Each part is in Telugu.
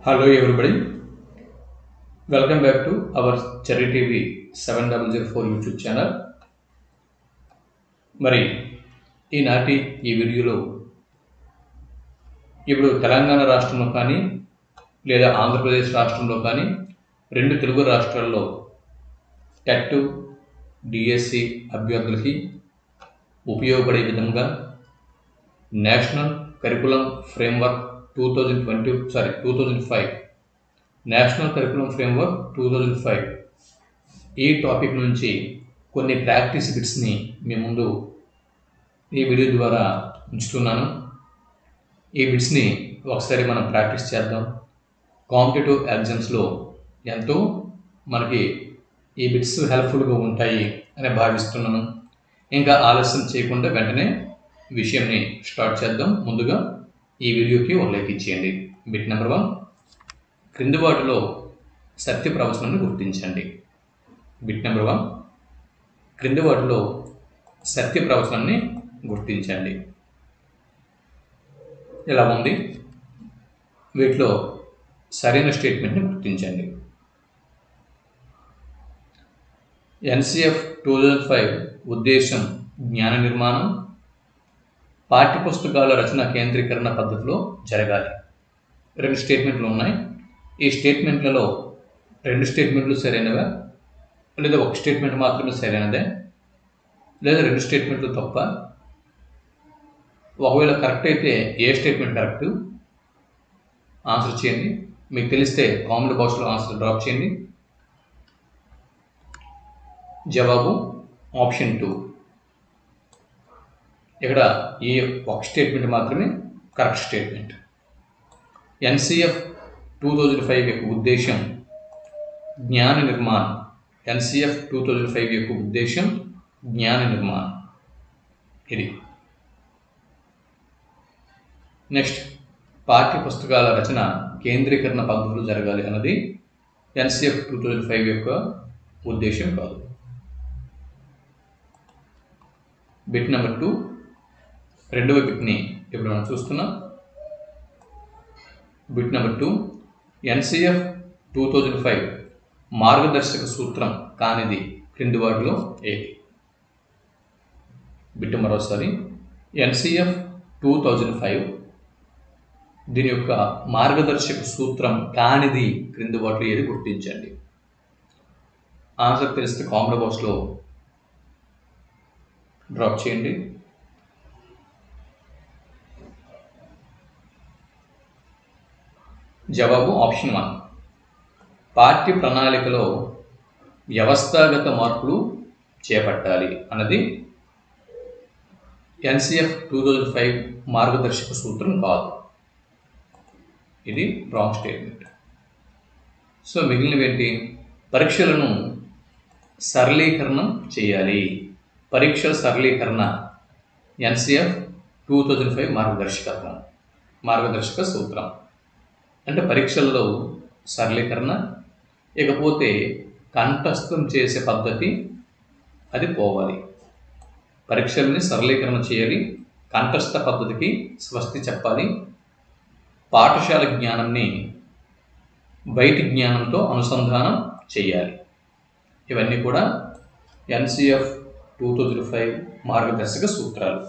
Hello everybody, welcome back to our Cherry TV 7004 YouTube channel. మరి ఈనాటి ఈ వీడియోలో ఇప్పుడు తెలంగాణ రాష్ట్రంలో కానీ లేదా ఆంధ్రప్రదేశ్ రాష్ట్రంలో కానీ రెండు తెలుగు రాష్ట్రాల్లో టెట్ డిఎస్సి అభ్యర్థులకి ఉపయోగపడే విధంగా national curriculum framework 2005 national curriculum framework 2005 ఈ టాపిక్ నుంచి కొన్ని ప్రాక్టీస్ బిట్స్ని మీ ముందు ఈ వీడియో ద్వారా ఉంచుతున్నాను. ఈ బిట్స్ని ఒకసారి మనం ప్రాక్టీస్ చేద్దాం. కాంపిటేటివ్ ఎగ్జామ్స్లో ఎంతో మనకి ఈ బిట్స్ హెల్ప్ఫుల్గా ఉంటాయి అని భావిస్తున్నాను. ఇంకా ఆలస్యం చేయకుండా వెంటనే విషయంని స్టార్ట్ చేద్దాం. ముందుగా ఈ వీడియోకి ఒక లైక్ ఇచ్చేయండి. బిట్ నెంబర్ 1, క్రింది వాటిలో సత్య ప్రవచనాన్ని గుర్తించండి. బిట్ నెంబర్ 1, క్రింది వాటిలో సత్య ప్రవచనాన్ని గుర్తించండి. ఇలా ఉంది, వీటిలో సరైన స్టేట్మెంట్ని గుర్తించండి. ఎన్సిఎఫ్ 2005 ఉద్దేశం జ్ఞాన నిర్మాణం, పాఠ్యపుస్తకాల రచన కేంద్రీకరణ పద్ధతిలో జరగాలి. రెండు స్టేట్మెంట్లు ఉన్నాయి. ఈ స్టేట్మెంట్లలో రెండు స్టేట్మెంట్లు సరైనవా, లేదా ఒక స్టేట్మెంట్ మాత్రమే సరైనదే, లేదా రెండు స్టేట్మెంట్లు తప్ప? ఒకవేళ కరెక్ట్ అయితే ఏ స్టేట్మెంట్ కరెక్ట్ ఆన్సర్ చేయండి. మీకు తెలిస్తే కామెంట్ బాక్స్లో ఆన్సర్ డ్రాప్ చేయండి. జవాబు ఆప్షన్ 2. ఇక్కడ ఈ ఒక స్టేట్మెంట్ మాత్రమే కరెక్ట్ స్టేట్మెంట్. ఎన్సిఎఫ్ 2005 యొక్క ఉద్దేశం జ్ఞాన నిర్మాణం. ఎన్సిఎఫ్ 2005 యొక్క ఉద్దేశం జ్ఞాన నిర్మాణం. ఇది నెక్స్ట్, పాఠ్య పుస్తకాల రచన కేంద్రీకరణ పద్ధతులు జరగాలి అన్నది ఎన్సిఎఫ్ 2005 యొక్క ఉద్దేశం కాదు. బిట్ నెంబర్ 2, రెండవ బిట్ని ఇప్పుడు మనం చూస్తున్నాం. బిట్ నెంబర్ 2, ఎన్సిఎఫ్ 2005 మార్గదర్శక సూత్రం కానిది క్రింది వాటిలో ఏది? బిట్ మరోసారి, ఎన్సిఎఫ్ 2005 దీని యొక్క మార్గదర్శక సూత్రం కానిది క్రింది వాటిలో ఏది గుర్తించండి. ఆన్సర్ తెలిస్తే కామెంట్ బాక్స్లో డ్రాప్ చేయండి. జవాబు ఆప్షన్ 1, పాఠ్య ప్రణాళికలో వ్యవస్థాగత మార్పులు చేపట్టాలి అన్నది ఎన్సిఎఫ్ 2005 మార్గదర్శక సూత్రం కాదు. ఇది రాంగ్ స్టేట్మెంట్. సో మిగిలినవి ఏంటి? పరీక్షలను సరళీకరణం చేయాలి. పరీక్షల సరళీకరణ ఎన్సిఎఫ్ 2005 మార్గదర్శక సూత్రం. అంటే పరీక్షల్లో సరళీకరణ, ఇకపోతే కంఠస్థం చేసే పద్ధతి అది పోవాలి. పరీక్షల్ని సరళీకరణ చేయాలి, కంఠస్థ పద్ధతికి స్వస్తి చెప్పాలి, పాఠశాల జ్ఞానాన్ని బయటి జ్ఞానంతో అనుసంధానం చేయాలి. ఇవన్నీ కూడా ఎన్సిఎఫ్ 2005 మార్గదర్శక సూత్రాలు.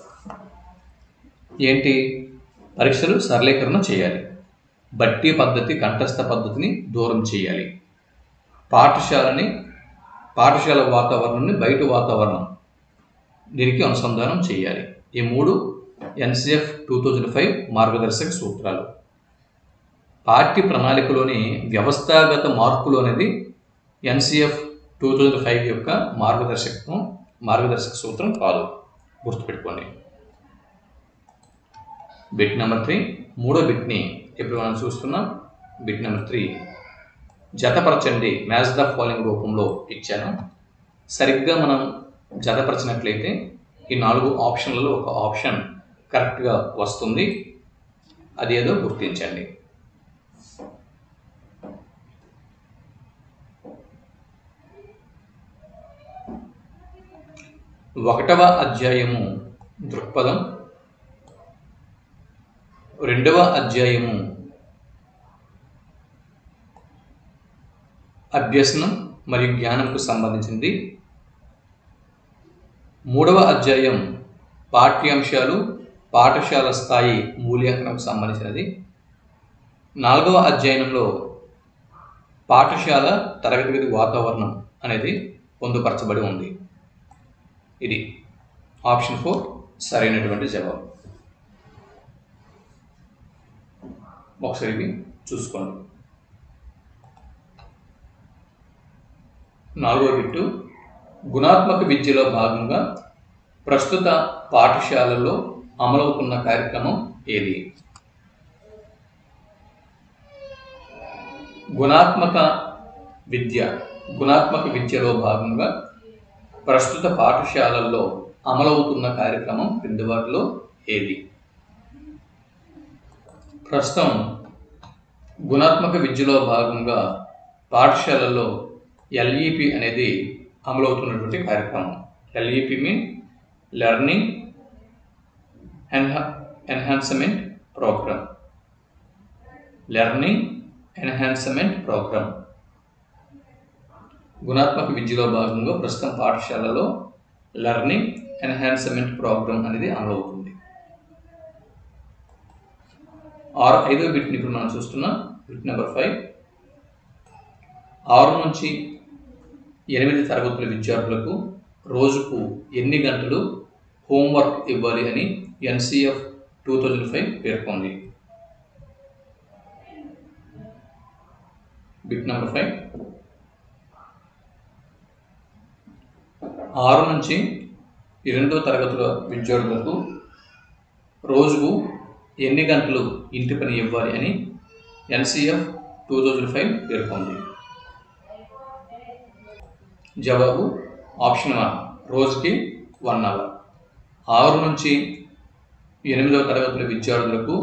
ఏంటి? పరీక్షలు సరళీకరణ చేయాలి, బట్టి పద్ధతి కంఠస్థ పద్ధతిని దూరం చేయాలి, పాఠశాల వాతావరణాన్ని బయట వాతావరణం దీనికి అనుసంధానం చేయాలి. ఈ 3 ఎన్సిఎఫ్ 2005 మార్గదర్శక సూత్రాలు. పాఠ్య ప్రణాళికలోని వ్యవస్థాగత మార్పులు అనేది ఎన్సిఎఫ్ 2005 యొక్క మార్గదర్శక సూత్రం కాదు, గుర్తుపెట్టుకోండి. బిట్ నెంబర్ 3, మూడో బిట్ని ఇప్పుడు మనం చూస్తున్నాం. బిట్ నెంబర్ 3, జతపరచండి, మ్యాచ్ ద ఫాలోయింగ్ రూపంలో ఇచ్చాను. సరిగ్గా మనం జతపరచినట్లయితే ఈ 4 ఆప్షన్లలో ఒక ఆప్షన్ కరెక్ట్గా వస్తుంది. అది ఏదో గుర్తించండి. ఒకటవ అధ్యాయము దృక్పథం, రెండవ అధ్యాయము అభ్యసనం మరియు జ్ఞానంకు సంబంధించింది. 3వ అధ్యాయం పాఠ్యాంశాలు పాఠశాల స్థాయి మూల్యాంకనంకు సంబంధించినది. 4వ అధ్యాయంలో పాఠశాల తరగతి గది వాతావరణం అనేది పొందుపరచబడి ఉంది. ఇది ఆప్షన్ 4 సరైనటువంటి జవాబు. ఒకసారి ఇవి చూసుకోండి. 4వ బిట్టు, గుణాత్మక విద్యలో భాగంగా ప్రస్తుత పాఠశాలలో అమలవుతున్న కార్యక్రమం ఏది? గుణాత్మక విద్యలో భాగంగా ప్రస్తుత పాఠశాలల్లో అమలవుతున్న కార్యక్రమం క్రింది వాటిలో ఏది? ప్రస్తుతం గుణాత్మక విద్యలో భాగంగా పాఠశాలల్లో LEP అనేది అమలవుతున్నటువంటి కార్యక్రమం. LEP mean learning enhancement programme. Learning enhancement programme. గుణాత్మక విద్యలో భాగంగా ప్రస్తుతం పాఠశాలలో లెర్నింగ్ ఎన్హాన్స్మెంట్ ప్రోగ్రామ్ అనేది అమలవుతుంది. 5వ బిట్ని ఇప్పుడు మనం చూస్తున్నాం. Bit number 5. 6 నుంచి 8 తరగతుల విద్యార్థులకు రోజుకు ఎన్ని గంటలు హోంవర్క్ ఇవ్వాలి అని NCF 2005 పేర్కొంది? Bit number 5. 6 నుంచి 8వ తరగతుల విద్యార్థులకు రోజుకు ఎన్ని గంటలు ఇంటి పని ఇవ్వాలి అని NCF 2005 పేర్కొంది? జవాబు ఆప్షన్ 1 రోజుకి 1 అవర్. 6 నుంచి 8వ తరగతుల విద్యార్థులకు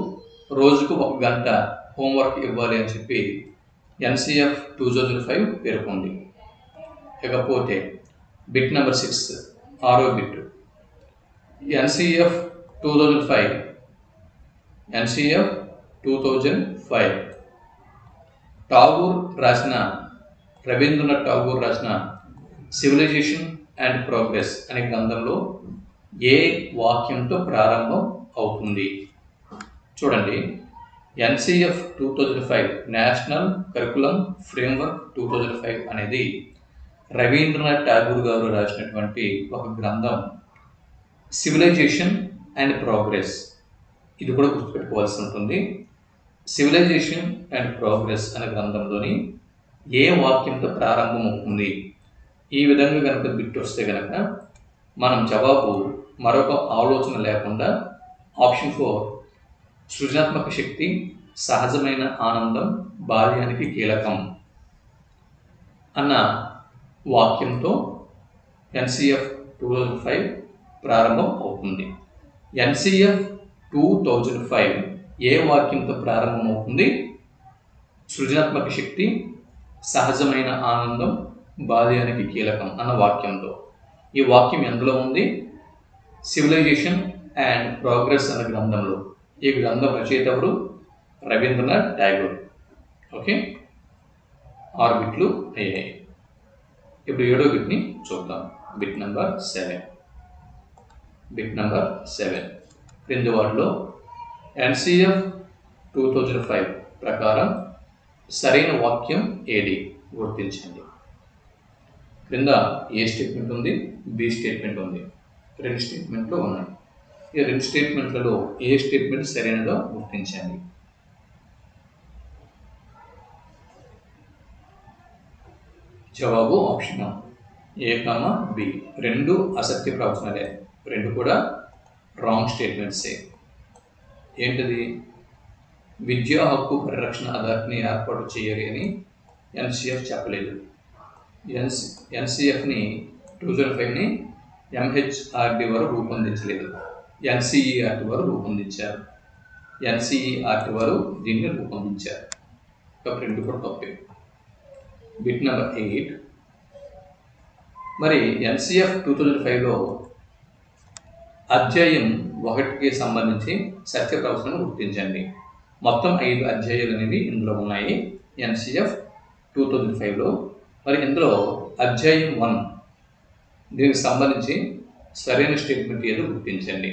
రోజుకు 1 గంట హోంవర్క్ ఇవ్వాలి అని చెప్పి NCF 2005 పేర్కొంది. ఇకపోతే బిట్ నెంబర్ 6, 6వ బిట్. NCF 2005 రవీంద్రనాథ్ ఠాగూర్ రాసిన సివిలైజేషన్ అండ్ ప్రోగ్రెస్ అనే గ్రంథంలో ఏ వాక్యంతో ప్రారంభం అవుతుంది? చూడండి, NCF 2005 నేషనల్ కరికులం ఫ్రేమ్వర్క్ 2005 అనేది రవీంద్రనాథ్ ఠాగూర్ గారు రాసినటువంటి ఒక గ్రంథం. సివిలైజేషన్ అండ్ ప్రోగ్రెస్, ఇది కూడా గుర్తుపెట్టుకోవాల్సి ఉంటుంది. సివిలైజేషన్ అండ్ ప్రోగ్రెస్ అనే గ్రంథంలోని ఏ వాక్యంతో ప్రారంభం అవుతుంది? ఈ విధంగా కనుక బిట్ వస్తే కనుక మనం జవాబు మరొక ఆలోచన లేకుండా ఆప్షన్ 4 సృజనాత్మక శక్తి సహజమైన ఆనందం బాల్యానికి కీలకం అన్న వాక్యంతో NCF 2005 ప్రారంభం అవుతుంది. NCF 2005 ఏ వాక్యంతో ప్రారంభం అవుతుంది? సృజనాత్మక శక్తి సహజమైన ఆనందం బాల్యానికి కీలకం అన్న వాక్యంతో. ఈ వాక్యం ఎందులో ఉంది? సివిలైజేషన్ అండ్ ప్రోగ్రెస్ అనే గ్రంథంలో. ఈ గ్రంథం రచయిత ఎవరు? రవీంద్రనాథ్ ఠాగూర్. ఓకే, 6 బిట్లు అయ్యాయి. ఇప్పుడు 7వ బిట్ని చూద్దాం. Bit number 7. క్రింది వాటిలో NCF 2005 ప్రకారం సరైన వాక్యం ఏది? గుర్తించండి. క్రింద ఏ స్టేట్మెంట్ ఉంది, బి స్టేట్మెంట్ ఉంది. 2 స్టేట్మెంట్లు ఉన్నాయి. ఈ 2 స్టేట్మెంట్లలో ఏ స్టేట్మెంట్ సరైనదో గుర్తించండి. జవాబు ఆప్షన్ 1 A, B. 2 అసత్య ప్రవచనాలే, 2 కూడా రాంగ్ స్టేట్మెంట్సే. ఏంటిది? విద్యా హక్కు పరిరక్షణ అథారిటీని ఏర్పాటు చేయాలి అని NCF చెప్పలేదు. NCFని 2005ని MHRD వారు రూపొందించలేదు. NCERT వారు రూపొందించారు. NCERT వారు దీన్ని రూపొందించారు. కాబట్టి 2 కూడా తప్పే. Bit number 8. మరి NCF 2005లో అధ్యాయం 1కి సంబంధించి సత్య ప్రవచనం గుర్తించండి. మొత్తం 5 అధ్యాయాలు అనేవి ఇందులో ఉన్నాయి. NCF 2005లో మరి ఇందులో అధ్యాయం 1 దీనికి సంబంధించి సరైన స్టేట్మెంట్ ఏదో గుర్తించండి.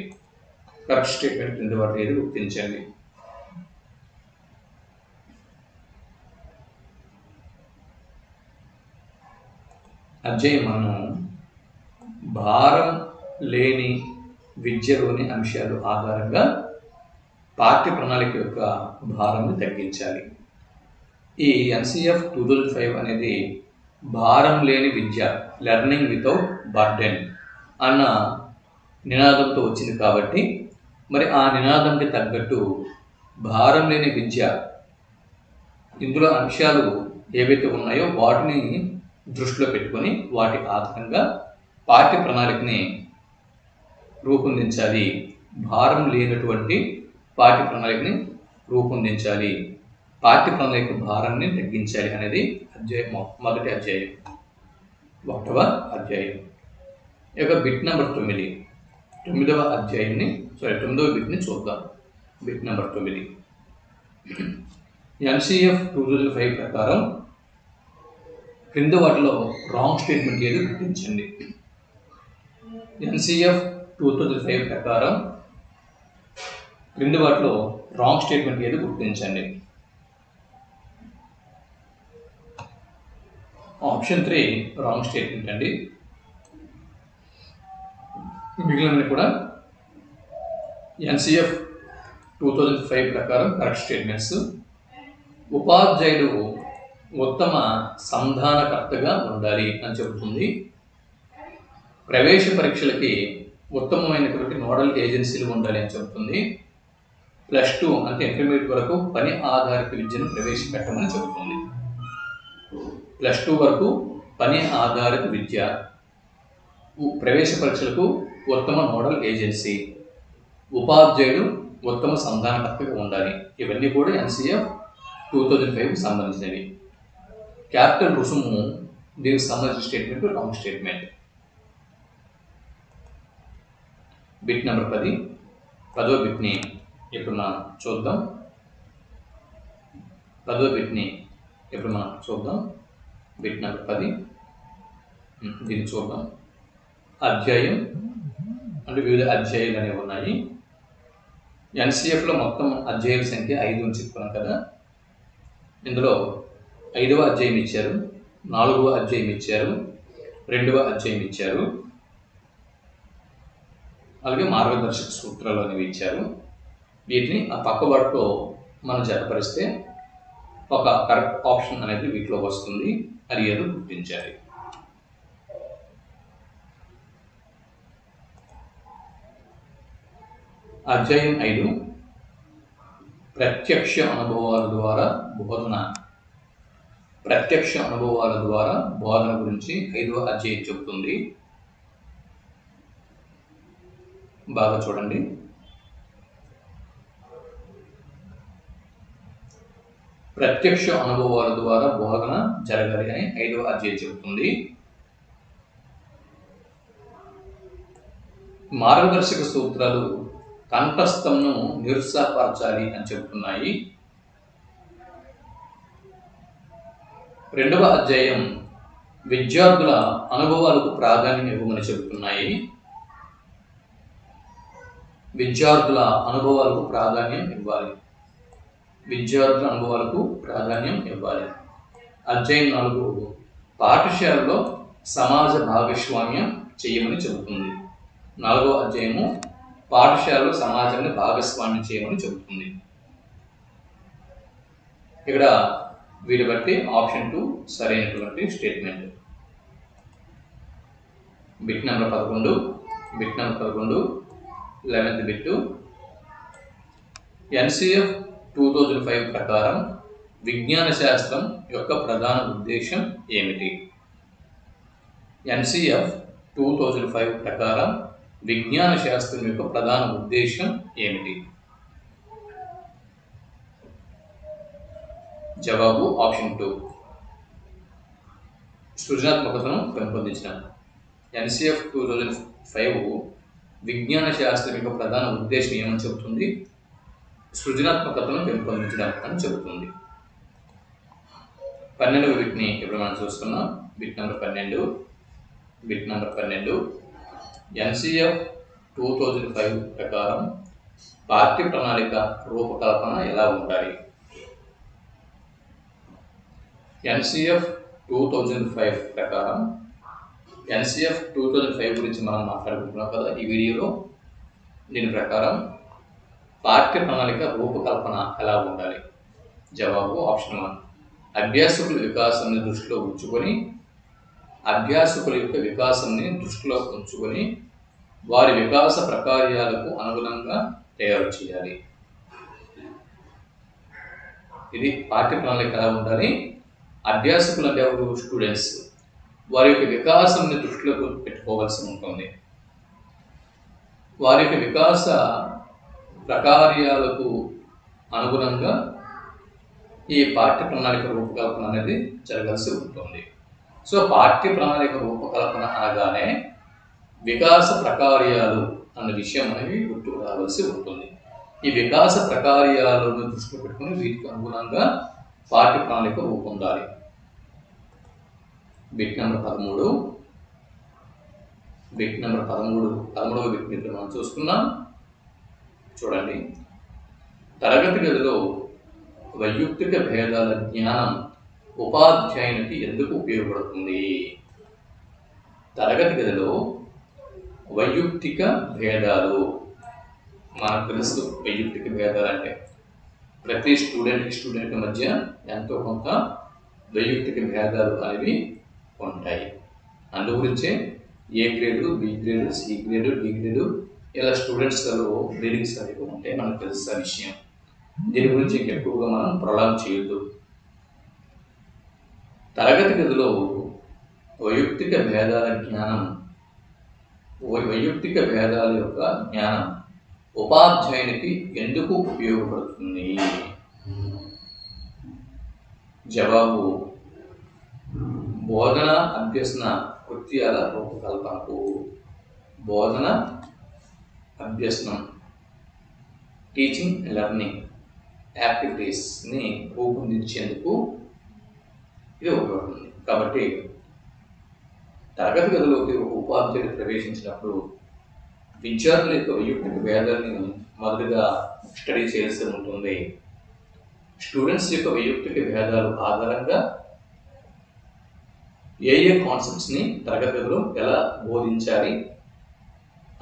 కరెక్ట్ స్టేట్మెంట్ కింద వాటి ఏదో గుర్తించండి. అధ్యాయం 1 భారం లేని విద్యలోని అంశాలు ఆధారంగా పాఠ్య ప్రణాళిక యొక్క భారాన్ని తగ్గించాలి. ఈ ఎన్సిఎఫ్ 2005 అనేది భారం లేని విద్య, లెర్నింగ్ వితౌట్ బర్డెన్ అన్న నినాదంతో వచ్చింది కాబట్టి మరి ఆ నినాదంకి తగ్గట్టు భారం లేని విద్య ఇందులో అంశాలు ఏవైతే ఉన్నాయో వాటిని దృష్టిలో పెట్టుకొని వాటి ఆధారంగా పాఠ్య ప్రణాళికని రూపొందించాలి. భారం లేనటువంటి పాఠ్య ప్రణాళికని రూపొందించాలి, పాఠ్య ప్రణాళిక భారాన్ని తగ్గించాలి అనేది మొదటి అధ్యాయం, 1వ అధ్యాయం. ఇక బిట్ నెంబర్ 9, 9వ అధ్యాయాన్ని 9వ బిట్ని చూద్దాం. బిట్ నెంబర్ 9 ఎన్సిఎఫ్ 2005 ప్రకారం క్రింద వాటిలో రాంగ్ స్టేట్మెంట్ ఏది గుర్తించండి. ఎన్సిఎఫ్ 2005 ప్రకారం క్రింద వాటిలో రాంగ్ స్టేట్మెంట్ ఏది గుర్తించండి. ఆప్షన్ 3 రాంగ్ స్టేట్మెంట్ అండి. మిగిలినవి కూడా ఎన్సిఎఫ్ 2005 ప్రకారం కరెక్ట్ స్టేట్మెంట్స్. ఉపాధ్యాయుడు ఉత్తమ సంధానకర్తగా ఉండాలి అని చెబుతుంది. ప్రవేశ పరీక్షలకి ఉత్తమమైనటువంటి నోడల్ ఏజెన్సీలు ఉండాలి అని చెబుతుంది. +2 అంటే ఇంటర్మీడియట్ వరకు పని ఆధారిత విద్యను ప్రవేశపెట్టమని చెబుతుంది. +2 వరకు పని ఆధారిత విద్య, ప్రవేశ పరీక్షలకు ఉత్తమ నోడల్ ఏజెన్సీ, ఉపాధ్యాయుడు ఉత్తమ సంధానకర్తగా ఉండాలి. ఇవన్నీ కూడా ఎన్సిఎఫ్ 2005కి సంబంధించినవి. క్యాపిటల్ రుసుము దీనికి సంబంధించిన statement wrong statement. Bit number 10, 10వ బిట్ని ఇప్పుడు మనం చూద్దాం. 10వ బిట్ని ఇప్పుడు మనం చూద్దాం. బిట్ నెంబర్ 10 దీన్ని చూద్దాం. అధ్యాయం అంటే వివిధ అధ్యాయాలు అనేవి ఉన్నాయి. ఎన్సిఎఫ్లో మొత్తం అధ్యాయాల సంఖ్య 5 అని చెప్పుకున్నాం కదా. ఇందులో 5వ అధ్యాయం ఇచ్చారు, 4వ అధ్యాయం ఇచ్చారు, 2వ అధ్యాయం ఇచ్చారు, అలాగే మార్గదర్శక సూత్రాలు అనేవి ఇచ్చారు. వీటిని ఆ పక్క వాటితో మనం జతపరిస్తే ఒక కరెక్ట్ ఆప్షన్ అనేది వీటిలో వస్తుంది. అది ఏదో గుర్తించాలి. అధ్యాయం 5 ప్రత్యక్ష అనుభవాల ద్వారా బోధన. ప్రత్యక్ష అనుభవాల ద్వారా బోధన గురించి 5వ అధ్యాయం చెబుతుంది. బాగా చూడండి. ప్రత్యక్ష అనుభవాల ద్వారా బోధన జరగాలి అని 5వ అధ్యాయం చెబుతుంది. మార్గదర్శక సూత్రాలు కంఠస్థంను నిరుత్సాహపరచాలి అని చెబుతున్నాయి. 2వ అధ్యాయం విద్యార్థుల అనుభవాలకు ప్రాధాన్యం ఇవ్వమని చెబుతున్నాయి. విద్యార్థుల అనుభవాలకు ప్రాధాన్యం ఇవ్వాలి. విద్యార్థుల అనుభవాలకు ప్రాధాన్యం ఇవ్వాలి. అధ్యాయం 4 పాఠశాలలో సమాజ భాగస్వామ్యం చేయమని చెబుతుంది. 4వ అధ్యాయము పాఠశాలలో సమాజాన్ని భాగస్వామ్యం చేయమని చెబుతుంది. ఇక్కడ వీటి బట్టి ఆప్షన్ 2 సరైనటువంటి statement. Bit number 11, bit number 11 11th bit. NCF 2005 ప్రకారం విజ్ఞాన శాస్త్రం యొక్క ప్రధాన ఉద్దేశం ఏమిటి? ఎన్సిఎఫ్ 2005 ప్రకారం విజ్ఞాన శాస్త్రం యొక్క ప్రధాన ఉద్దేశం ఏమిటి? జవాబు ఆప్షన్ 2 సృజనాత్మకతను పెంపొందించడం. ఎన్సిఎఫ్ 2005 విజ్ఞాన శాస్త్రం యొక్క ప్రధాన ఉద్దేశం ఏమని చెబుతుంది? సృజనాత్మకతను పెంపొందించడం అని చెబుతుంది. 12వ బిట్ని ఇప్పుడు మనం చూస్తున్నాం. బిట్ నెంబర్ 12 ఎన్సిఎఫ్ 2005 ప్రకారం పాఠ్య ప్రణాళిక రూపకల్పన ఎలా ఉండాలి? ఎన్సిఎఫ్ 2005 ప్రకారం ఎన్సిఎఫ్ 2005 గురించి మనం మాట్లాడుకుంటున్నాం కదా ఈ వీడియోలో. దీని ప్రకారం పాఠ్య ప్రణాళిక రూపకల్పన ఎలా ఉండాలి? జవాబు ఆప్షన్ 1. అభ్యాసకుల వికాసాన్ని దృష్టిలో ఉంచుకొని వారి వికాస ప్రకార్యాలకు అనుగుణంగా తయారు చేయాలి. ఇది పాఠ్య ప్రణాళిక ఎలా ఉండాలి? అభ్యాసకులు అంటే ఎవరు? స్టూడెంట్స్. వారి యొక్క వికాసాన్ని దృష్టిలో పెట్టుకోవాల్సి ఉంటుంది. వారి యొక్క వికాస ప్రకార్యాలకు అనుగుణంగా ఈ పాఠ్య ప్రణాళిక రూపకల్పన అనేది జరగాల్సి ఉంటుంది. సో పాఠ్య ప్రణాళిక రూపకల్పన అనగానే వికాస ప్రకార్యాలు అన్న విషయం అనేవి గుర్తుకు రావాల్సి ఉంటుంది. ఈ వికాస ప్రకార్యాలను దృష్టిలో పెట్టుకుని వీటికి అనుగుణంగా పాఠ్య ప్రణాళిక రూపొందాలి. బిట్ నెంబర్ 13 13వ బిట్ మనం చూసుకున్నాం. చూడండి, తరగతి గదిలో వైయక్తిక భేదాల జ్ఞానం ఉపాధ్యాయునికి ఎందుకు ఉపయోగపడుతుంది? తరగతి గదిలో వైయక్తిక భేదాలు, మనకు తెలుసు వైయక్తిక భేదాలు అంటే ప్రతి స్టూడెంట్ మధ్య ఎంతో కొంత వైయక్తిక భేదాలు అనేవి ఉంటాయి. అందు గురించే A grade, B grade, C grade, D grade ఇలా స్టూడెంట్స్లో గ్రేడింగ్స్ అనేవి ఉంటాయి. మనకు తెలుసు ఆ విషయం. దీని గురించి ఎక్కువగా మనం ప్రొలాంగ్ చేయొద్దు. తరగతి గదిలో వైయక్తిక భేదాల యొక్క జ్ఞానం ఉపాధ్యాయునికి ఎందుకు ఉపయోగపడుతుంది? జవాబు బోధన అభ్యసన కృత్యాల రూపకల్పనకు. బోధన అభ్యసనం, టీచింగ్ లెర్నింగ్ యాక్టివిటీస్ని రూపొందించేందుకు ఇది ఉపయోగపడుతుంది. కాబట్టి తరగతి గదిలోకి ఒక ఉపాధ్యాయుడు ప్రవేశించినప్పుడు విద్యార్థుల యొక్క వైయక్తిక భేదాన్ని మొదటిగా స్టడీ చేయాల్సి ఉంటుంది. స్టూడెంట్స్ యొక్క వైయక్తిక భేదాలు ఆధారంగా ఏ కాన్సెప్ట్స్ని తరగతి గదిలో ఎలా బోధించాలి,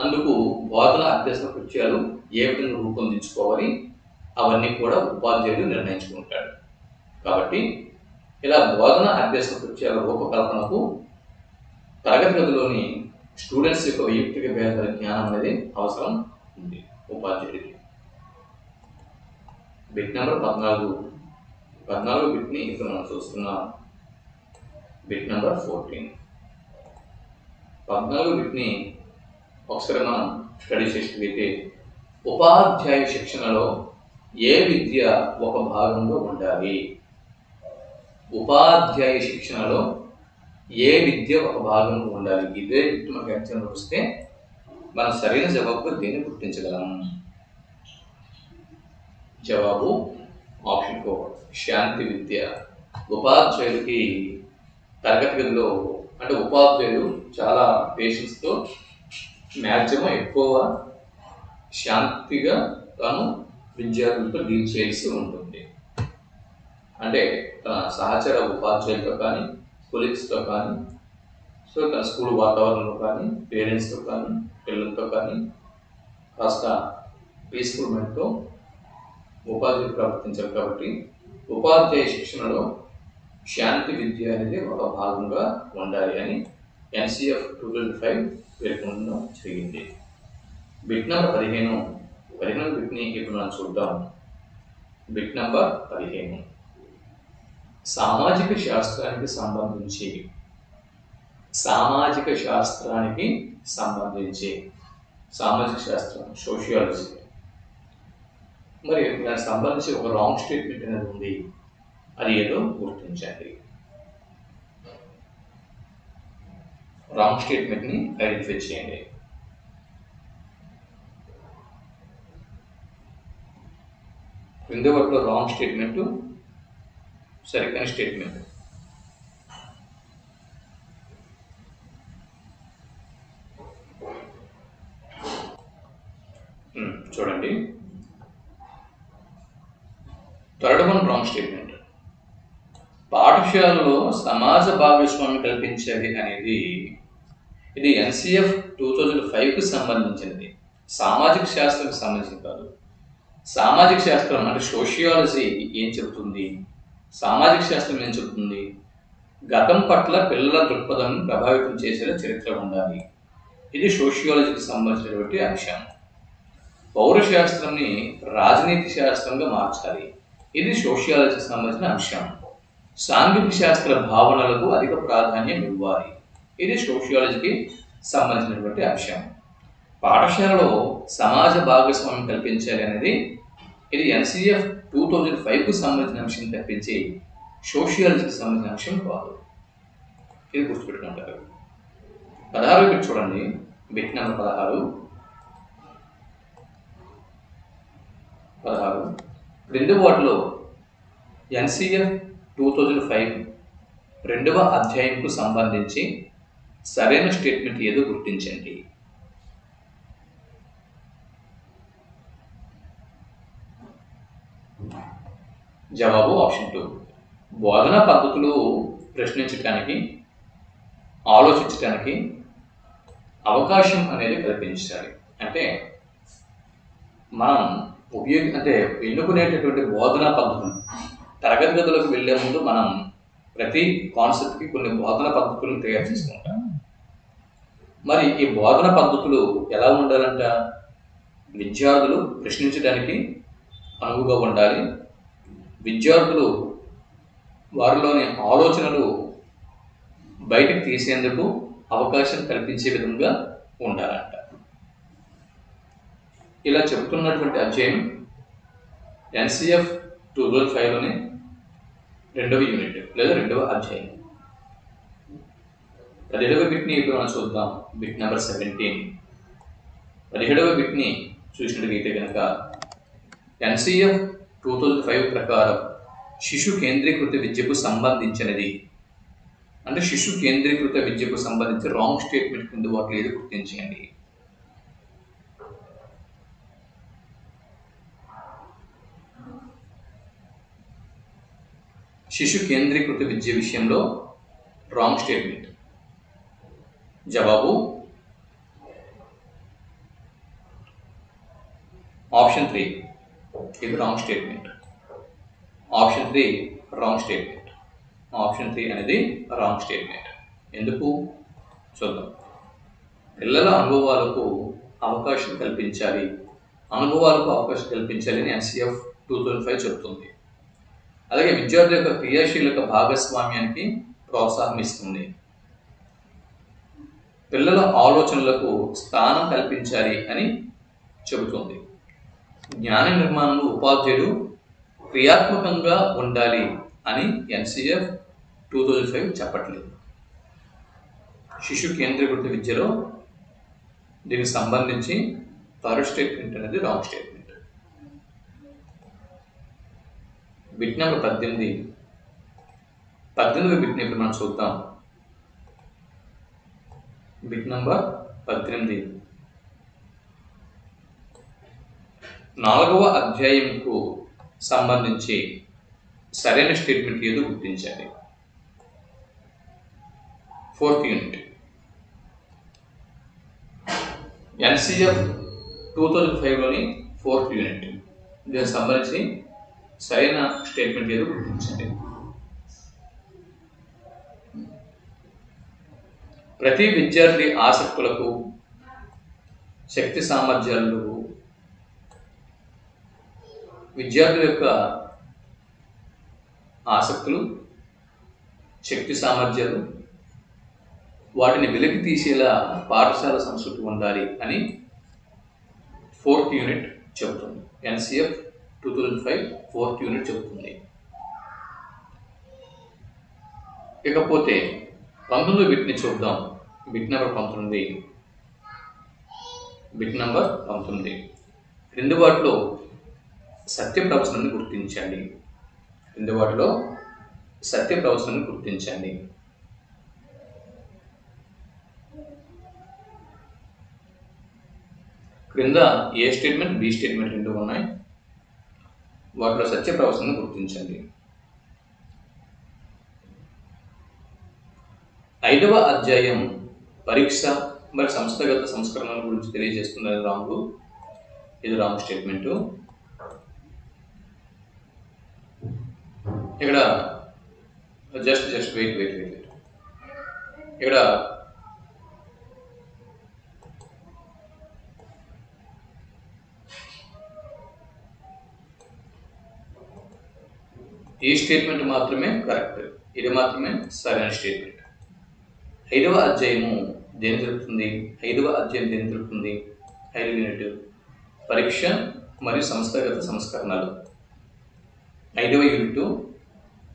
అందుకు బోధన అభ్యసన కృత్యాలు ఏ విధంగా రూపొందించుకోవాలి, అవన్నీ కూడా ఉపాధ్యాయుడు నిర్ణయించుకుంటాడు. కాబట్టి ఇలా బోధన అభ్యసన కృత్యాల రూపకల్పనకు తరగతి గదిలోని స్టూడెంట్స్ యొక్క వైయక్తిక భేదాల జ్ఞానం అనేది అవసరం ఉంది ఉపాధ్యాయుడికి. బిట్ నెంబర్ 14 బిట్ని ఇప్పుడు మనం చూస్తున్నాం. బిట్ నెంబర్ 14 బిట్ని ఒకసారి మనం స్టడీ చేసినట్లయితే ఉపాధ్యాయ శిక్షణలో ఏ విద్య ఒక భాగంగా ఉండాలి? ఉపాధ్యాయ శిక్షణలో ఏ విద్య ఒక భాగంగా ఉండాలి? ఇదే బిట్ మనకు ఎగ్జామ్లో వస్తే మనం సరైన జవాబుగా దీన్ని గుర్తించగలం. జవాబు ఆప్షన్ 4 శాంతి విద్య. ఉపాధ్యాయుడికి తరగతి గదిలో అంటే ఉపాధ్యాయుడు చాలా పేషెన్స్తో మ్యాక్సిమం ఎక్కువ శాంతిగా తాను విద్యార్థులతో డీల్ చేయాల్సి ఉంటుంది. అంటే తన సహచర ఉపాధ్యాయులతో కానీ, కొలీగ్స్తో కానీ, సో తన స్కూల్ వాతావరణంలో కానీ, పేరెంట్స్తో కానీ, పిల్లలతో కానీ కాస్త పీస్ఫుల్ మైండ్తో ఉపాధ్యాయులు ప్రవర్తించారు. కాబట్టి ఉపాధ్యాయ శిక్షణలో శాంతి విద్య అనేది ఒక భాగంగా ఉండాలి అని ఎన్సిఎఫ్ 2005 పేర్కొనడం జరిగింది. బిట్ నెంబర్ 15 బిట్ని ఇప్పుడు మనం చూద్దాం. బిట్ నెంబర్ 15 సామాజిక శాస్త్రానికి సంబంధించి సామాజిక శాస్త్రం సోషియాలజీ, మరి దానికి సంబంధించి ఒక రాంగ్ స్టేట్మెంట్ అనేది ఉంది. అది ఏదో గుర్తించండి. రాంగ్ స్టేట్మెంట్ని ఐడెంటిఫై చేయండి. క్రింద వాటిలో రాంగ్ స్టేట్మెంట్, సరికాని స్టేట్మెంట్ రాంగ్ స్టేట్మెంట్. పాఠశాలలో సమాజ భాగస్వామ్యం కల్పించేది అనేది ఇది ఎన్సిఎఫ్ 2005కు సంబంధించినది. సామాజిక శాస్త్రానికి సంబంధించింది కాదు. సామాజిక శాస్త్రం అంటే సోషియాలజీ ఏం చెబుతుంది, సామాజిక శాస్త్రం ఏం చెబుతుంది, గతం పట్ల పిల్లల దృక్పథం ప్రభావితం చేసేలా చరిత్ర ఉండాలి. ఇది సోషియాలజీకి సంబంధించినటువంటి అంశం. పౌరశాస్త్రాన్ని రాజనీతి శాస్త్రంగా మార్చాలి. ఇది సోషియాలజీకి సంబంధించిన అంశం. సాంఘిక శాస్త్ర భావనలకు అధిక ప్రాధాన్యం ఇవ్వాలి. ఇది సోషియాలజీకి సంబంధించినటువంటి అంశం. పాఠశాలలో సమాజ భాగస్వామ్యం కల్పించాలి అనేది ఇది ఎన్సిఎఫ్ 2005కు సంబంధించిన అంశం తప్పించి సోషియాలజీకి సంబంధించిన అంశం కాదు. ఇది గుర్తుపెట్టుకుంటారు. 16 బిట్ చూడండి. బిట్ నెంబర్ 16 క్రింది వాటిలో ఎన్సిఎఫ్ 2005 2వ అధ్యాయంకు సంబంధించి సరైన స్టేట్మెంట్ ఏదో గుర్తించండి. జవాబు ఆప్షన్ 2. బోధనా పద్ధతులు ప్రశ్నించడానికి, ఆలోచించడానికి అవకాశం అనేది కల్పించాలి. అంటే మనం ఎన్నుకునేటటువంటి బోధనా పద్ధతులు, తరగతి గదులకు వెళ్ళే ముందు మనం ప్రతి కాన్సెప్ట్కి కొన్ని బోధన పద్ధతులను తయారు చేసుకుంటాం. మరి ఈ బోధన పద్ధతులు ఎలా ఉండాలంట? విద్యార్థులు ప్రశ్నించడానికి అనువుగా ఉండాలి. విద్యార్థులు వారిలోని ఆలోచనలు బయటకు తీసేందుకు అవకాశం కల్పించే విధంగా ఉండాలంట. ఇలా చెబుతున్నటువంటి అధ్యాయం ఎన్సిఎఫ్ 2005లోని 2వ యూనిట్ లేదా 2వ అధ్యాయం. 17వ బిట్ని ఇప్పుడు మనం చూద్దాం. Bit number 17. 17వ బిట్ని చూసినట్లయితే కనుక ఎన్సిఎఫ్ 2005 ప్రకారం శిశు కేంద్రీకృత విద్యకు సంబంధించినది అంటే శిశు కేంద్రీకృత విద్యకు సంబంధించి రాంగ్ స్టేట్మెంట్ కింద వాటిలో ఏది గుర్తించండి. శిశు కేంద్రీకృత విద్య విషయంలో రాంగ్ స్టేట్మెంట్. జవాబు ఆప్షన్ 3. ఇది wrong statement. Option 3 wrong statement. Option 3 అనేది రాంగ్ స్టేట్మెంట్. ఎందుకు చూద్దాం. పిల్లల అనుభవాలకు అవకాశం కల్పించాలి అని ఎన్సిఎఫ్ 2005 చెబుతుంది. అలాగే విద్యార్థుల యొక్క క్రియాశీలక భాగస్వామ్యానికి ప్రోత్సాహం ఇస్తుంది. పిల్లల ఆలోచనలకు స్థానం కల్పించాలి అని చెబుతుంది. జ్ఞాన నిర్మాణంలో ఉపాధ్యాయుడు క్రియాత్మకంగా ఉండాలి అని ఎన్సిఎఫ్ 2005 చెప్పట్లేదు. శిశు కేంద్రీకృత విద్యలో దీనికి సంబంధించి థర్డ్ స్టేట్మెంట్ అనేది రాంగ్ స్టేట్మెంట్. Bit number 18. 18వ బిట్ని ఇప్పుడు మనం చూద్దాం. Bit number 18. 4వ అధ్యాయంకు సంబంధించి సరైన స్టేట్మెంట్ ఏదో గుర్తించాలి. 4th unit NCF 2005లోని 4th unit. దీనికి సంబంధించి సరైన స్టేట్మెంట్ ఏదో గుర్తించండి. ప్రతి విద్యార్థి ఆసక్తులకు, శక్తి సామర్థ్యాలు, విద్యార్థుల యొక్క ఆసక్తులు, శక్తి సామర్థ్యాలు వాటిని వెలికి తీసేలా పాఠశాల సంస్కృతి ఉండాలి అని 4th యూనిట్ చెబుతుంది. ఎన్సిఎఫ్ 2005 4th యూనిట్ చెబుతుంది. ఇకపోతే 19వ బిట్ని చూద్దాం. Bit number 19. Bit number 19. క్రింది వాటిలో సత్య ప్రవచనాన్ని గుర్తించండి. క్రింది వాటిలో సత్య ప్రవచనాన్ని గుర్తించండి. క్రింద ఏ స్టేట్మెంట్, బి స్టేట్మెంట్ రెండు ఉన్నాయి. వాటిలో సత్యప్రవచనాన్ని గుర్తించండి. 5వ అధ్యాయం పరీక్ష మరి సంస్థాగత సంస్కరణల గురించి తెలియజేస్తున్నది రాంగ్. ఇది రాంగ్ స్టేట్మెంట్. ఇక్కడ జస్ట్ వెయిట్. ఇక్కడ ఈ స్టేట్మెంట్ మాత్రమే కరెక్ట్. ఇది మాత్రమే సరైన స్టేట్మెంట్. 5వ అధ్యాయము దేని తెలుపుతుంది? 5వ అధ్యాయం దేని తెలుపుతుంది? 5వ యూనిట్ పరీక్ష మరియు సంస్థాగత సంస్కరణలు. 5వ యూనిట్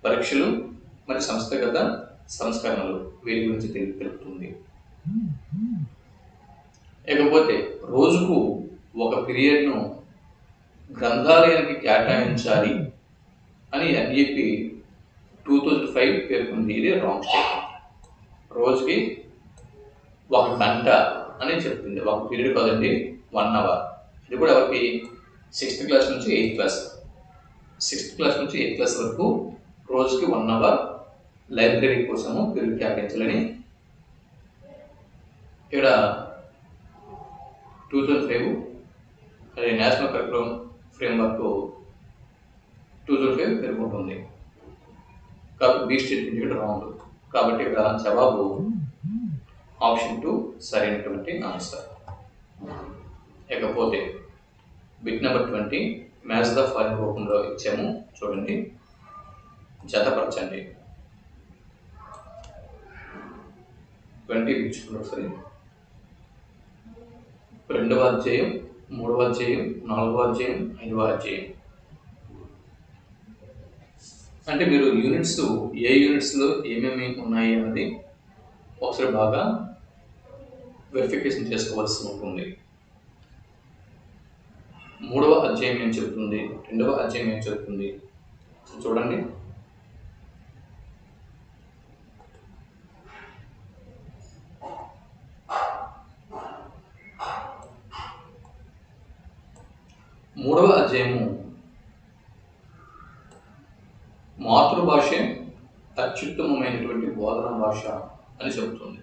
పరీక్షలు మరియు సంస్థాగత సంస్కరణలు వీటి గురించి తెలుపుతుంది. ఇకపోతే రోజుకు ఒక పీరియడ్ను గ్రంథాలయానికి కేటాయించాలి అని ఎన్ఈపి 2005 పేర్కొంది. ఇది రాంగ్ స్టేట్మెంట్. రోజుకి 1 గంట అని చెప్తుంది. ఒక పీరియడ్ కాదండి, 1 అవర్. ఇది కూడా ఎవరికి? 6th క్లాస్ నుంచి 8th క్లాస్. 6th క్లాస్ నుంచి 8th క్లాస్ వరకు రోజుకి 1 అవర్ లైబ్రరీ కోసము పీరియడ్ కేటాయించాలని ఇక్కడ 2005 అది నేషనల్ కరికులం ఫ్రేమ్వర్క్ 2005 పేర్కొంటుంది. కాబట్టి బి స్టేట్మెంట్ ఇక్కడ రాంగ్. కాబట్టి ఇక్కడ జవాబు ఆప్షన్ 2 సరైనటువంటి ఆన్సర్. ఇకపోతే bit number 20 match the following రూపంలో ఇచ్చాము. చూడండి, జతపరచండి. 20 ఇచ్చుకున్నాడు. సరే, 2వ అధ్యాయం, 3వ అధ్యాయం, 4వ అధ్యాయం, 5వ అధ్యాయం. అంటే మీరు యూనిట్స్ ఏ యూనిట్స్లో ఏమేమి ఉన్నాయి అన్నది ఒకసారి బాగా వెరిఫికేషన్ చేసుకోవాల్సి ఉంటుంది. 3వ అధ్యాయం ఏం చెబుతుంది? 2వ అధ్యాయం ఏం చెబుతుంది? చూడండి. మూడవ అధ్యాయము మాతృభాష అత్యుత్తమమైనటువంటి బోధన భాష అని చెబుతుంది.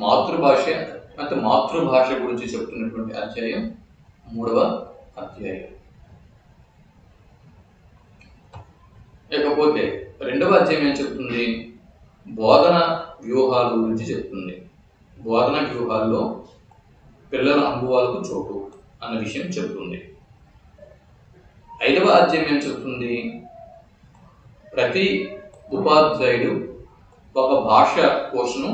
మాతృభాష అంటే మాతృభాష గురించి చెప్తున్నటువంటి అధ్యాయం 3వ అధ్యాయం. ఇకపోతే 2వ అధ్యాయం ఏం చెప్తుంది? బోధన వ్యూహాల గురించి చెప్తుంది. బోధన వ్యూహాల్లో పిల్లల అనుభవాలకు చోటు అన్న విషయం చెబుతుంది. 5వ అధ్యాయం ఏం చెబుతుంది? ప్రతి ఉపాధ్యాయుడు ఒక భాష కోర్సును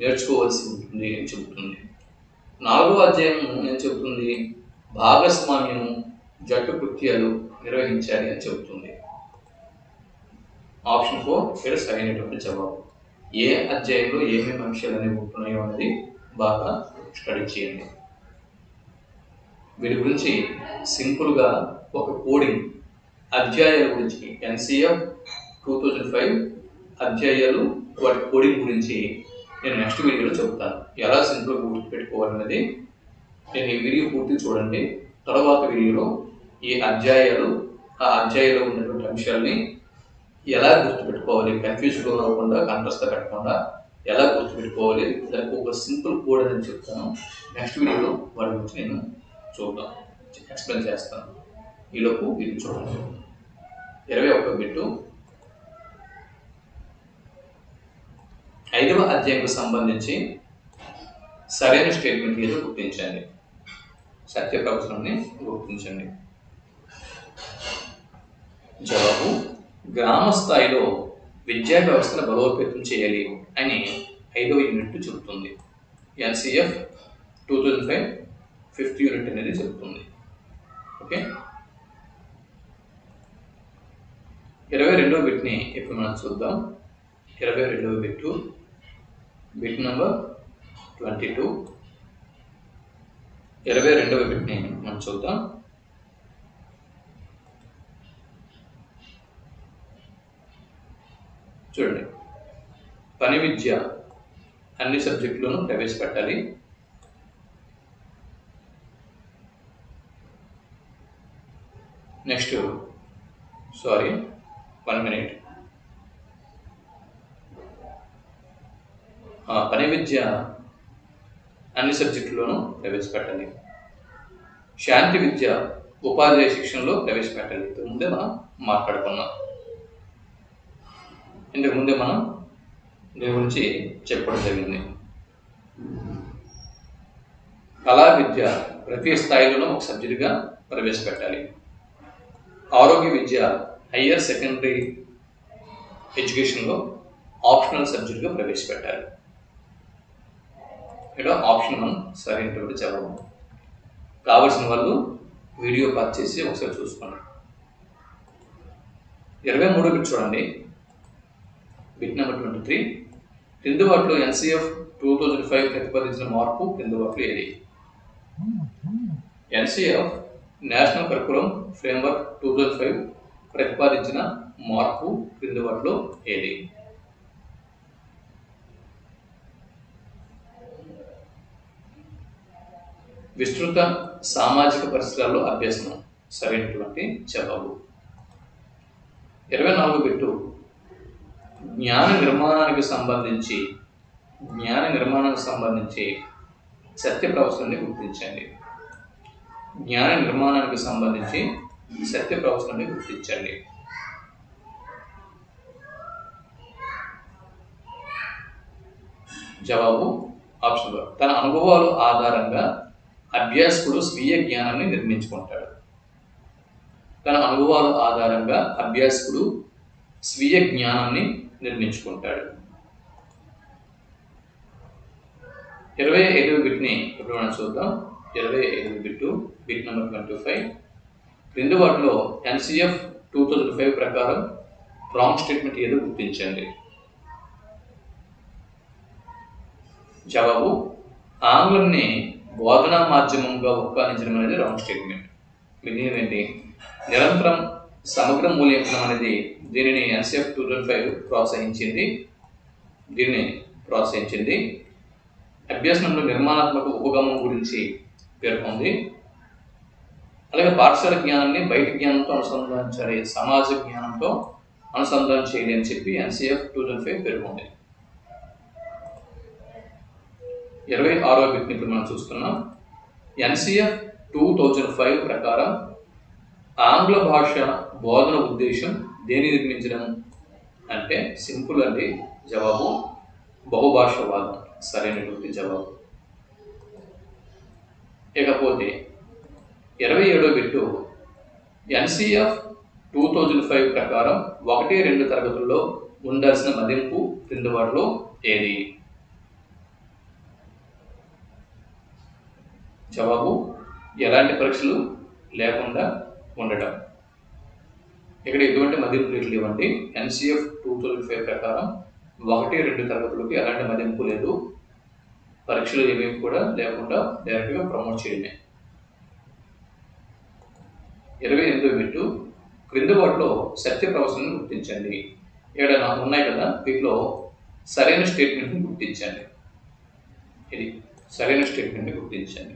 నేర్చుకోవాల్సి ఉంటుంది అని చెబుతుంది. 4వ అధ్యాయం ఏం చెబుతుంది? భాగస్వామ్యం, జట్టు కృత్యాలు నిర్వహించాలి అని చెబుతుంది. ఆప్షన్ 4 ఇక్కడ సరైనటువంటి జవాబు. ఏ అధ్యాయంలో ఏమేమి అంశాలు అనేవి ఉంటున్నాయో అనేది బాగా స్టడీ చేయండి. వీటి గురించి సింపుల్గా ఒక కోడింగ్ అధ్యాయాల గురించి ఎన్సిఎఫ్ 2005 అధ్యాయాలు వాటి కోడింగ్ గురించి నేను నెక్స్ట్ వీడియోలో చెప్తాను. ఎలా సింపుల్గా గుర్తుపెట్టుకోవాలనేది నేను ఈ వీడియో పూర్తి చూడండి. తర్వాత వీడియోలో ఈ అధ్యాయాలు ఆ అధ్యాయంలో ఉన్నటువంటి అంశాలని ఎలా గుర్తుపెట్టుకోవాలి, కన్ఫ్యూజ్గా అవ్వకుండా, కంట్రస్ట్ పెట్టకుండా ఎలా గుర్తుపెట్టుకోవాలి, దానికి ఒక సింపుల్ కోడ్ అని చెప్తాను. నెక్స్ట్ వీడియోలో వాటి గురించి నేను చూద్దాం, ఎక్స్ప్లెయిన్ చేస్తాను. ఈలోపు వీడియో చూడండి. 21వ బిట్టు 5వ అధ్యాయంకు సంబంధించి సరైన స్టేట్మెంట్ ఏదో గుర్తించండి. సత్య ప్రవచనాన్ని గుర్తించండి. జవాబు గ్రామ స్థాయిలో విద్యా వ్యవస్థను బలోపేతం చేయాలి అని 5వ యూనిట్ చెబుతుంది. ఎన్సిఎఫ్ 2005 5th యూనిట్ అనేది చెబుతుంది. ఓకే, 22వ బిట్ని ఇప్పుడు మనం చూద్దాం. 22వ బిట్టు బిట్ నెంబర్ 22. 22వ బిట్ని మనం చూద్దాం. చూడండి, పని విద్య అన్ని సబ్జెక్టులను ప్రవేశపెట్టాలి. Next sorry 1 minute. పని విద్య అన్ని సబ్జెక్టుల్లోనూ ప్రవేశపెట్టాలి. శాంతి విద్య ఉపాధ్యాయ శిక్షణలో ప్రవేశపెట్టాలి. ఇంతకుముందే మనం మాట్లాడుకున్నాం. ఇంతకుముందే మనం దీని గురించి చెప్పడం జరిగింది. కళా విద్య ప్రతి స్థాయిలోనూ ఒక సబ్జెక్టుగా ప్రవేశపెట్టాలి. ఆరోగ్య విద్య హయ్యర్ సెకండరీ ఎడ్యుకేషన్లో ఆప్షనల్ సబ్జెక్టుగా ప్రవేశపెట్టాలి. ఇక్కడ ఆప్షన్ 1 సరైనటువంటి జవాబు. కావలసిన వాళ్ళు వీడియో పాస్ చేసి ఒకసారి చూసుకోండి. 23 బిట్ చూడండి. Bit number 23. క్రింది వాటిలో ఎన్సిఎఫ్ 2005 ప్రతిపాదించిన మార్పు క్రింది వాటిలో ఏది? ఎన్సిఎఫ్ నేషనల్ కరికులం ఫ్రేమ్వర్క్ 2005 ప్రతిపాదించిన మార్పు క్రింది వాటిలో ఏది? విస్తృత సామాజిక పరిసరాల్లో అభ్యసనం సరైనటువంటి జవాబు. 24 బిట్టు జ్ఞాన నిర్మాణానికి సంబంధించి సత్య ప్రవచనాన్ని గుర్తించండి. జ్ఞాన నిర్మాణానికి సంబంధించి సత్య ప్రవచనాన్ని గుర్తించండి. జవాబు ఆప్షన్ 1. తన అనుభవాల ఆధారంగా అభ్యాసకుడు స్వీయ జ్ఞానాన్ని నిర్మించుకుంటాడు. తన అనుభవాల ఆధారంగా అభ్యాసకుడు స్వీయ జ్ఞానాన్ని నిర్మించుకుంటాడు. 25వ బిట్ని ఇప్పుడు మనం చూద్దాం. 25వ బిట్టు బిట్ నెంబర్ 25. క్రింది వాటిలో ఎన్సిఎఫ్ 2005 ప్రకారం రాంగ్ స్టేట్మెంట్ ఏదో గుర్తించండి. జవాబు ఆంగ్లంని బోధనా మాధ్యమంగా ఉత్పాదించడం అనేది రాంగ్ స్టేట్మెంట్. మీనింగ్ ఏంటి? నిరంతరం సమగ్ర మూల్యాంకనం అనేది దీనిని ఎన్సిఎఫ్ 2005 ప్రోత్సహించింది. అభ్యసనంలో నిర్మాణాత్మక ఉపగమం గురించి పేర్కొంది. అలాగే పాఠశాల జ్ఞానాన్ని బయట జ్ఞానంతో అనుసంధానించాలి, సమాజ జ్ఞానంతో అనుసంధానం చేయాలి అని చెప్పి ఎన్సిఎఫ్ 2005 పేర్కొంది. 26వ బిట్ని ఇప్పుడు మనం చూస్తున్నాం. ఎన్సిఎఫ్ 2005 ప్రకారం ఆంగ్ల భాష బోధన ఉద్దేశం దేని నిర్మించడం అంటే సింపుల్ అండి. జవాబు బహుభాషావాదం సరైనటువంటి జవాబు. ఇకపోతే 27వ బిట్టు ఎన్సిఎఫ్ 2005 ప్రకారం 1-2 తరగతుల్లో ఉండాల్సిన మదింపు క్రింది వాటిలో ఏది? జవాబు ఎలాంటి పరీక్షలు లేకుండా ఉండటం. ఇక్కడ ఎటువంటి మదింపు రేట్లు ఇవ్వండి. ఎన్సిఎఫ్ 2005 ప్రకారం 1-2 తరగతులకి ఎలాంటి మదింపు లేదు, పరీక్షలు ఏమేమి కూడా లేకుండా డైరెక్ట్గా ప్రమోట్ చేయడమే. 28వ బిట్టు క్రింది వాటిలో సత్య ప్రవచనాన్ని గుర్తించండి. ఇక్కడ నాకు ఉన్నాయి కదా, వీటిలో సరైన స్టేట్మెంట్ని గుర్తించండి. ఇది సరైన స్టేట్మెంట్ని గుర్తించండి.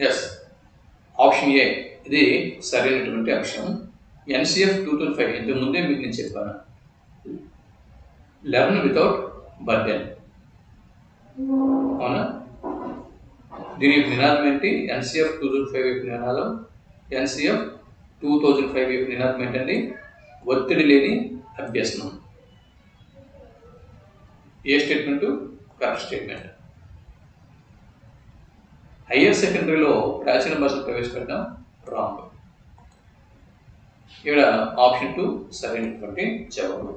ఎస్, ఆప్షన్ ఏ ఇది సరైనటువంటి అంశం. ఎన్సిఎఫ్ 2005 ఇంతకు ముందే మీకు నేను చెప్పాను. Learn without burden. అవునా? దీని యొక్క నినాదం ఏంటి? ఎన్సిఎఫ్ 2005 యొక్క నినాదం, ఎన్సిఎఫ్ 2005 యొక్క నినాదం ఏంటండి? ఒత్తిడి లేని అభ్యసనం. ఏ స్టేట్మెంటు? Correct statement. హయ్యర్ సెకండరీలో ప్రాచీన భాషలు ప్రవేశపెట్టడం రాంగ్. ఇక్కడ ఆప్షన్ 2 సరైనటువంటి జవాబు.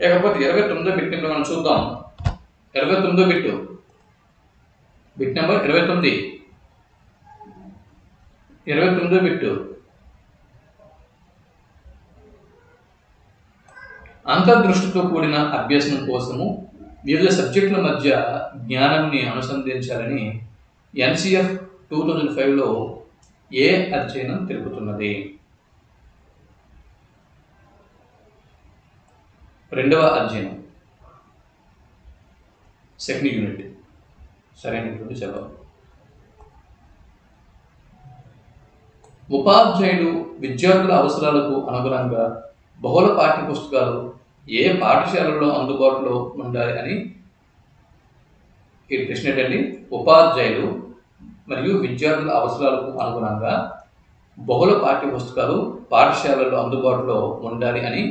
ఇకపోతే 29వ బిట్ మనం చూద్దాం. 29వ బిట్ నెంబర్ 29. 29వ బిట్ అంతర్దృష్టితో కూడిన అభ్యసనం కోసము వివిధ సబ్జెక్టుల మధ్య జ్ఞానాన్ని అనుసంధించాలని ఎన్సిఎఫ్ 2005లో ఏ అధ్యయనం తెలుపుతున్నది? 2వ అధ్యయనం, సెకండ్ యూనిట్. సరైనటువంటి జవాబు. ఉపాధ్యాయుడు విద్యార్థుల అవసరాలకు అనుగుణంగా బహుళ పాఠ్య పుస్తకాలు ఏ పాఠశాలలో అందుబాటులో ఉండాలి అని ఈ ప్రశ్న ఏంటండి. ఉపాధ్యాయులు మరియు విద్యార్థుల అవసరాలకు అనుగుణంగా బహుళ పాఠ్య పుస్తకాలు పాఠశాలలో అందుబాటులో ఉండాలి అని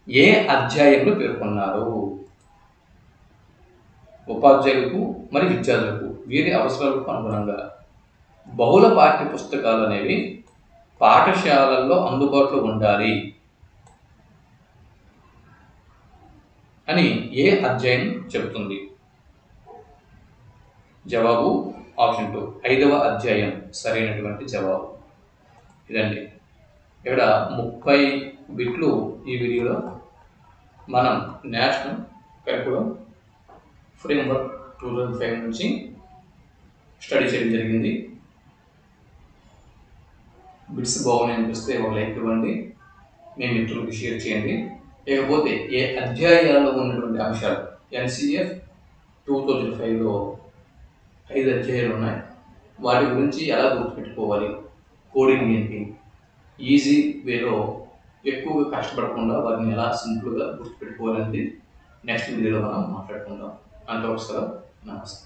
ఏ అధ్యాయంలో పేర్కొన్నారు? ఉపాధ్యాయులకు మరియు విద్యార్థులకు వీరి అవసరాలకు అనుగుణంగా బహుళ పాఠ్య పుస్తకాలు అనేవి పాఠశాలల్లో అందుబాటులో ఉండాలి అని ఏ అధ్యాయం చెబుతుంది? జవాబు ఆప్షన్ 2, 5వ అధ్యాయం సరైనటువంటి జవాబు. ఇదండి. ఇక్కడ 30 బిట్లు ఈ వీడియోలో మనం నేషనల్ కరికులం ఫ్రేమ్వర్క్ 2005 నుంచి స్టడీ చేయడం జరిగింది. బిట్స్ బాగున్నాయి అనిపిస్తే ఒక లైక్ ఇవ్వండి, మీ మిత్రులకు షేర్ చేయండి. లేకపోతే ఏ అధ్యాయాల్లో ఉన్నటువంటి అంశాలు NCF 2005లో 5 అధ్యాయాలు ఉన్నాయి, వాటి గురించి ఎలా గుర్తుపెట్టుకోవాలి, కోడింగ్ ఏంటి, ఈజీ వేలో ఎక్కువగా కష్టపడకుండా వాటిని ఎలా సింపుల్గా గుర్తుపెట్టుకోవాలనేది నెక్స్ట్ వీడియోలో మనం మాట్లాడుకుందాం. అంతవరకు సెలవు. నమస్తే.